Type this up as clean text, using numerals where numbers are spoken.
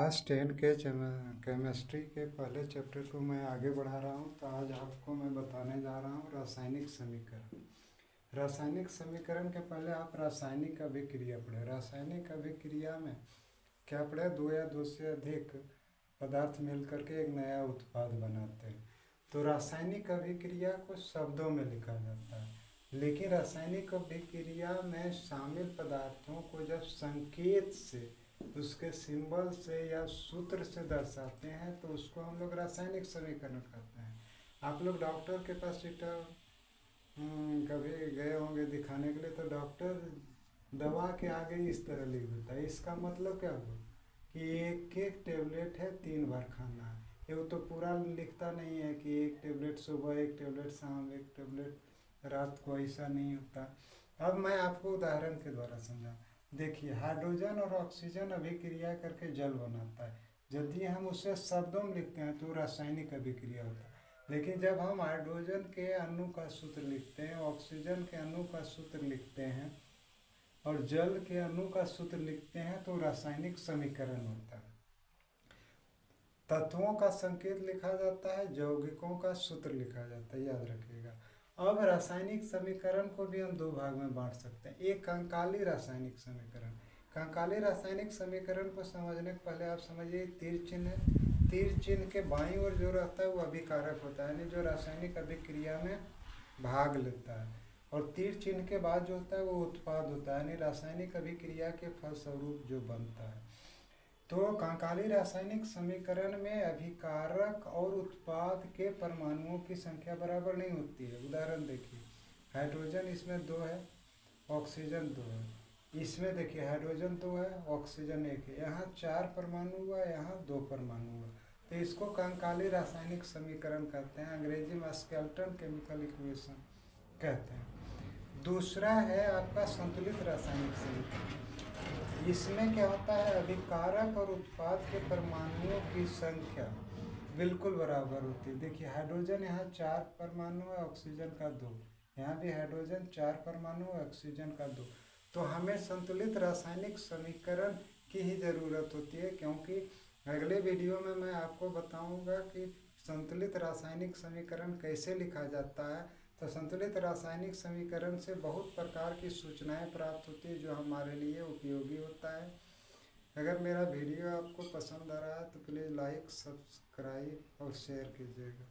Class 10 के chemistry के पहले चैप्टर को मैं आगे बढ़ा रहा हूँ। तो आज आपको मैं बताने जा रहा हूँ रासायनिक समीकरण। रासायनिक समीकरण के पहले आप रासायनिक अभिक्रिया पढ़े। रासायनिक अभिक्रिया में क्या पढ़े? दो या दो से अधिक पदार्थ मिलकर के एक नया उत्पाद बनाते हैं। तो रासायनिक अभिक्रिया को शब्दों में लिखा जाता है, लेकिन रासायनिक अभिक्रिया में शामिल पदार्थों को जब संकेत से, उसके सिंबल से या सूत्र से दर्शाते हैं तो उसको हम लोग रासायनिक समीकरण कहते हैं। आप लोग डॉक्टर के पास कभी गए होंगे दिखाने के लिए, तो डॉक्टर दवा के आगे इस तरह लिख देता है। इसका मतलब क्या हुआ कि एक एक टेबलेट है, 3 बार खाना है। ये तो पूरा लिखता नहीं है कि एक टेबलेट सुबह, एक टेबलेट शाम, एक टेबलेट रात को, ऐसा नहीं होता। अब मैं आपको उदाहरण के द्वारा समझा। देखिए, हाइड्रोजन और ऑक्सीजन अभिक्रिया करके जल बनाता है। यदि हम उसे शब्दों में लिखते हैं तो रासायनिक अभिक्रिया होता है, लेकिन जब हम हाइड्रोजन के अणु का सूत्र लिखते हैं, ऑक्सीजन के अणु का सूत्र लिखते हैं और जल के अणु का सूत्र लिखते हैं तो रासायनिक समीकरण होता है। तत्वों का संकेत लिखा जाता है, यौगिकों का सूत्र लिखा जाता है, याद रखिएगा। अब रासायनिक समीकरण को भी हम 2 भाग में बांट सकते हैं। एक कंकाली रासायनिक समीकरण। कंकाली रासायनिक समीकरण को समझने के पहले आप समझिए तीर चिन्ह है। तीर चिन्ह के बाईं ओर जो रहता है वो अभिकारक होता है, यानी जो रासायनिक अभिक्रिया में भाग लेता है, और तीर चिन्ह के बाद जो होता है वो उत्पाद होता है, यानी रासायनिक अभिक्रिया के फलस्वरूप जो बनता है। तो कंकाली रासायनिक समीकरण में अभिकारक और उत्पाद के परमाणुओं की संख्या बराबर नहीं होती है। उदाहरण देखिए, हाइड्रोजन इसमें 2 है, ऑक्सीजन 2 है। इसमें देखिए हाइड्रोजन 2 है, ऑक्सीजन 1 है। यहाँ 4 परमाणु हुआ, यहाँ 2 परमाणु हुआ। तो इसको कंकाली रासायनिक समीकरण कहते हैं, अंग्रेजी में स्केलेटन केमिकल इक्वेशन कहते हैं। दूसरा है आपका संतुलित रासायनिक समीकरण। इसमें क्या होता है, अभिकारक और उत्पाद के परमाणुओं की संख्या बिल्कुल बराबर होती है। देखिए, हाइड्रोजन यहाँ 4 परमाणु है, ऑक्सीजन का 2। यहाँ भी हाइड्रोजन 4 परमाणु है, ऑक्सीजन का 2। तो हमें संतुलित रासायनिक समीकरण की ही ज़रूरत होती है, क्योंकि अगले वीडियो में मैं आपको बताऊंगा कि संतुलित रासायनिक समीकरण कैसे लिखा जाता है। तो संतुलित रासायनिक समीकरण से बहुत प्रकार की सूचनाएं प्राप्त होती है जो हमारे लिए उपयोगी होता है। अगर मेरा वीडियो आपको पसंद आ रहा है तो प्लीज़ लाइक, सब्सक्राइब और शेयर कीजिएगा।